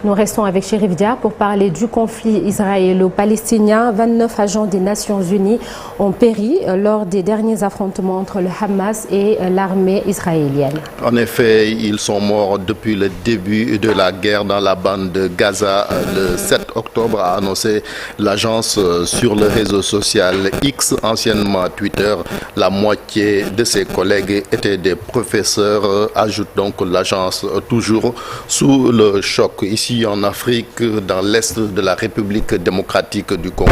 Nous restons avec Chérif Dia pour parler du conflit israélo-palestinien. 29 agents des Nations Unies ont péri lors des derniers affrontements entre le Hamas et l'armée israélienne. En effet, ils sont morts depuis le début de la guerre dans la bande de Gaza. Le 7 octobre a annoncé l'agence sur le réseau social X, anciennement Twitter. La moitié de ses collègues étaient des professeurs, ajoute donc l'agence, toujours sous le choc. Ici en Afrique, dans l'est de la République démocratique du Congo,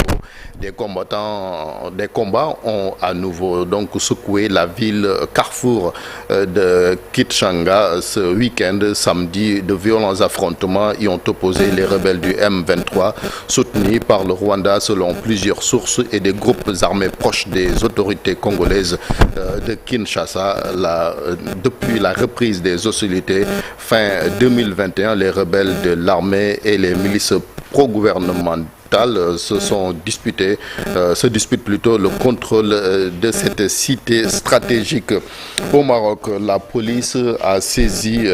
des combats ont à nouveau donc secoué la ville carrefour de Kitshanga ce week-end. Samedi, de violents affrontements y ont opposé les rebelles du M23 soutenus par le Rwanda selon plusieurs sources et des groupes armés proches des autorités congolaises de Kinshasa. Depuis la reprise des hostilités fin 2021, les rebelles de l'armée et les milices pro-gouvernementales se disputent plutôt le contrôle de cette cité stratégique. Au Maroc, la police a saisi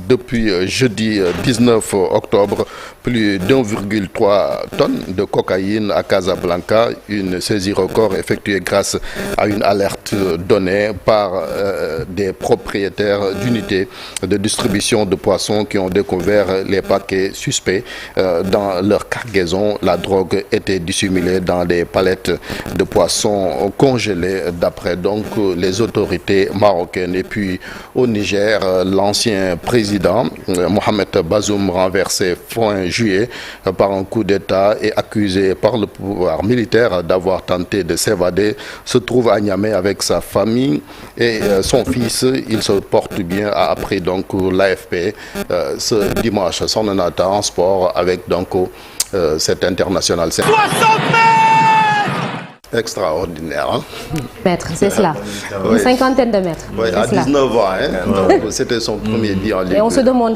depuis jeudi 19 octobre plus d'1,3 tonnes de cocaïne à Casablanca, une saisie record effectuée grâce à une alerte donnée par des propriétaires d'unités de distribution de poissons qui ont découvert les paquets suspects dans leur cargaison. La drogue était dissimulée dans des palettes de poissons congelés d'après donc les autorités marocaines. Et puis au Niger, l'ancien président Mohamed Bazoum, renversé fin juillet par un coup d'État et accusé par le pouvoir militaire d'avoir tenté de s'évader, se trouve à Niamey avec sa famille et son fils. Il se porte bien, a appris donc l'AFP ce dimanche. Son annata en sport avec donc cet international. 60 mètres Extraordinaire. Hein? Mètres, c'est cela. Une cinquantaine de mètres. Oui, à 19 ans. Hein? C'était son premier but en Ligue. Et on se demande